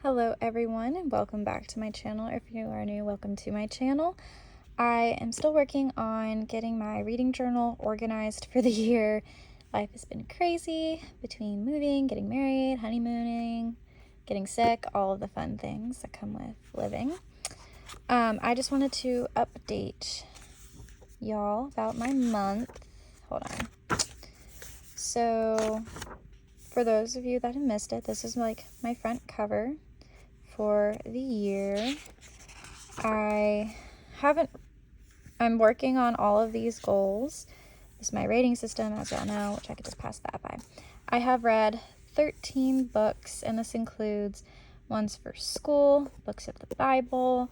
Hello everyone and welcome back to my channel. If you are new, welcome to my channel. I am still working on getting my reading journal organized for the year. Life has been crazy between moving, getting married, honeymooning, getting sick, all of the fun things that come with living. I just wanted to update y'all about my month. Hold on. So for those of you that have missed it, this is like my front cover for the year. I'm working on all of these goals. This is my rating system, as y'all know, which I could just pass that by. I have read 13 books, and this includes ones for school, books of the Bible,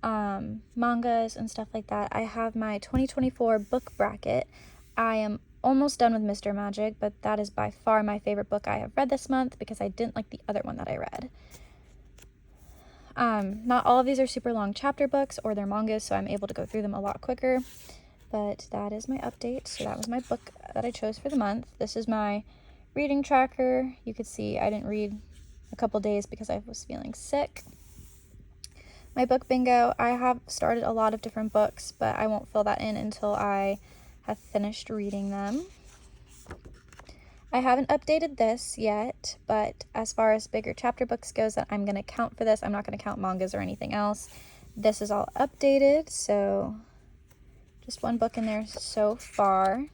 mangas, and stuff like that. I have my 2024 book bracket. I am almost done with Mr. Magic, but that is by far my favorite book I have read this month because I didn't like the other one that I read. Not all of these are super long chapter books or they're mangas, so I'm able to go through them a lot quicker. But that is my update. So that was my book that I chose for the month. This is my reading tracker. You could see I didn't read a couple days because I was feeling sick. My book bingo, I have started a lot of different books, but I won't fill that in until I have finished reading them. I haven't updated this yet, but as far as bigger chapter books goes that I'm going to count for this, I'm not going to count mangas or anything else. This is all updated, so just one book in there so far.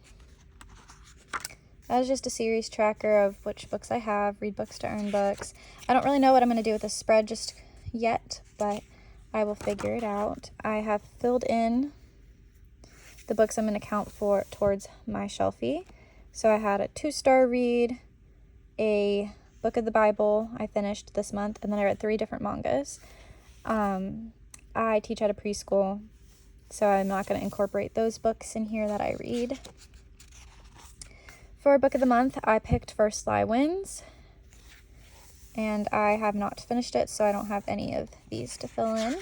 That is just a series tracker of which books I have, read books to earn books. I don't really know what I'm going to do with this spread just yet, but I will figure it out. I have filled in the books I'm going to count for towards my shelfie. So I had a 2-star read, a book of the Bible I finished this month, and then I read 3 different mangas. I teach at a preschool, so I'm not going to incorporate those books in here that I read. For book of the month, I picked First Lie Wins, and I have not finished it, so I don't have any of these to fill in.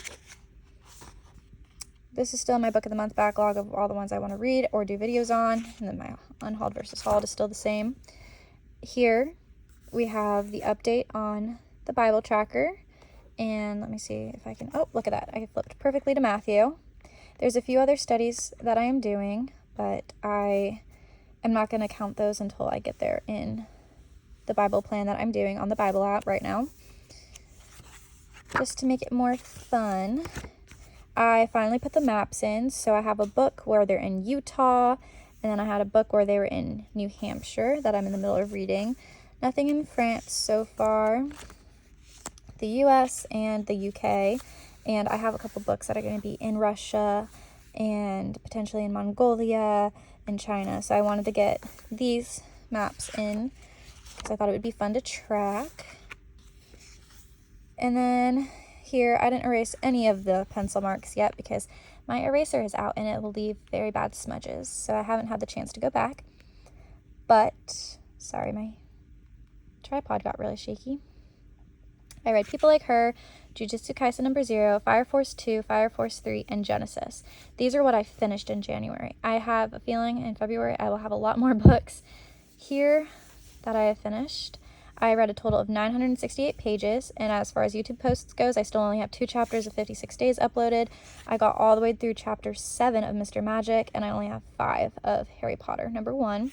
This is still my book of the month backlog of all the ones I want to read or do videos on, and then my unhauled versus hauled is still the same. Here we have the update on the Bible tracker, and let me see if I can, oh, look at that, I flipped perfectly to Matthew. There's a few other studies that I am doing, but I am not going to count those until I get there in the Bible plan that I'm doing on the Bible app right now. Just to make it more fun, I finally put the maps in, so I have a book where they're in Utah, and then I had a book where they were in New Hampshire that I'm in the middle of reading. Nothing in France so far, the US and the UK, and I have a couple books that are going to be in Russia and potentially in Mongolia and China, so I wanted to get these maps in because I thought it would be fun to track. And then here, I didn't erase any of the pencil marks yet because my eraser is out and it will leave very bad smudges. So I haven't had the chance to go back. But, sorry, my tripod got really shaky. I read People Like Her, Jujutsu Kaisen number 0, Fire Force 2, Fire Force 3, and Genesis. These are what I finished in January. I have a feeling in February I will have a lot more books here that I have finished. I read a total of 968 pages, and as far as YouTube posts goes, I still only have 2 chapters of 56 days uploaded. I got all the way through chapter 7 of Mr. Magic, and I only have 5 of Harry Potter number 1.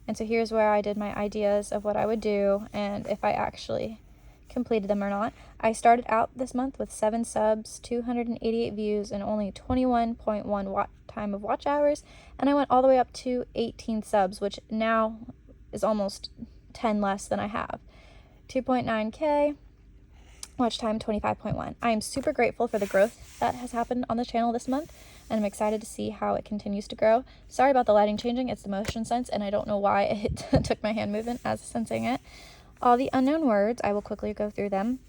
And so here's where I did my ideas of what I would do, and if I actually completed them or not. I started out this month with 7 subs, 288 views, and only 21.1 time of watch hours, and I went all the way up to 18 subs, which now is almost 10 less than I have. 2.9k, watch time 25.1. I am super grateful for the growth that has happened on the channel this month, and I'm excited to see how it continues to grow. Sorry about the lighting changing, it's the motion sense, and I don't know why it took my hand movement as sensing it. All the unknown words, I will quickly go through them.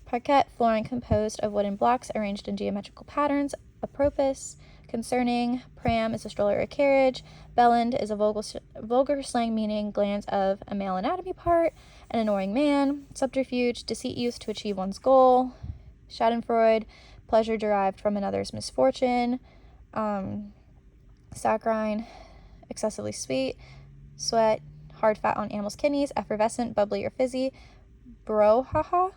Parquet flooring composed of wooden blocks arranged in geometrical patterns. Apropos. Concerning. Pram is a stroller or a carriage. Bellend is a vulgar slang meaning glands of a male anatomy part. An annoying man. Subterfuge, deceit used to achieve one's goal. Schadenfreude, pleasure derived from another's misfortune. Saccharine, excessively sweet. Sweat, hard fat on animals' kidneys. Effervescent, bubbly or fizzy. Brouhaha,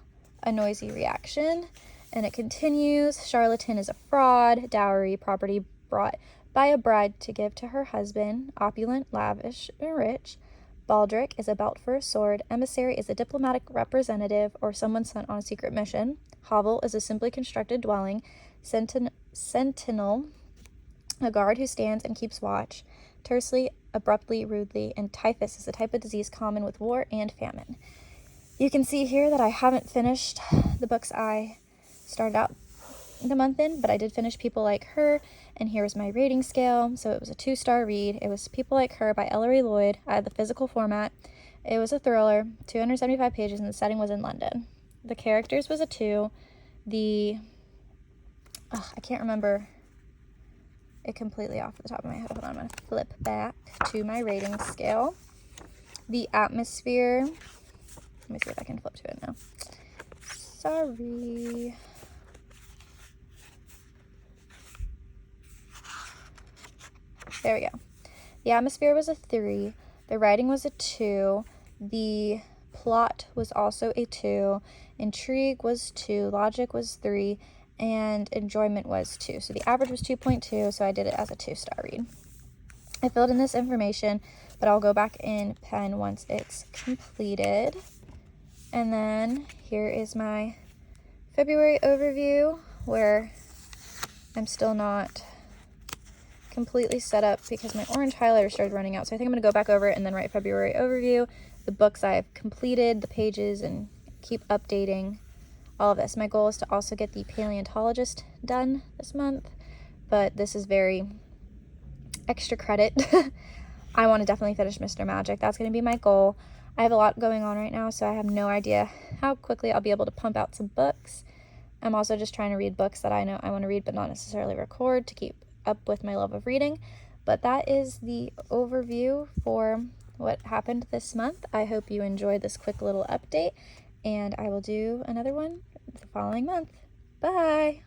A noisy reaction. And it continues. Charlatan is a fraud. Dowry, property brought by a bride to give to her husband. Opulent, lavish, and rich. Baldric is a belt for a sword. Emissary is a diplomatic representative or someone sent on a secret mission. Hovel is a simply constructed dwelling. Sentinel, a guard who stands and keeps watch. Tersely, abruptly, rudely, and typhus is a type of disease common with war and famine. You can see here that I haven't finished the books I started out the month in, but I did finish People Like Her, and here's my rating scale. So it was a 2-star read. It was People Like Her by Ellery Lloyd. I had the physical format. It was a thriller, 275 pages, and the setting was in London. The characters was a 2. I can't remember it completely off the top of my head. Hold on, I'm going to flip back to my rating scale. The atmosphere, let me see if I can flip to it now. Sorry. There we go. The atmosphere was a 3. The writing was a 2. The plot was also a 2. Intrigue was 2. Logic was 3. And enjoyment was 2. So the average was 2.2, so I did it as a 2-star read. I filled in this information, but I'll go back in pen once it's completed. And then here is my February overview, where I'm still not completely set up because my orange highlighter started running out. So I think I'm going to go back over it and then write February overview, the books I've completed, the pages, and keep updating all of this. My goal is to also get the Paleontologist done this month, but this is very extra credit. I want to definitely finish Mr. Magic. That's going to be my goal. I have a lot going on right now, so I have no idea how quickly I'll be able to pump out some books. I'm also just trying to read books that I know I want to read but not necessarily record to keep up with my love of reading. But that is the overview for what happened this month. I hope you enjoyed this quick little update, and I will do another one the following month. Bye!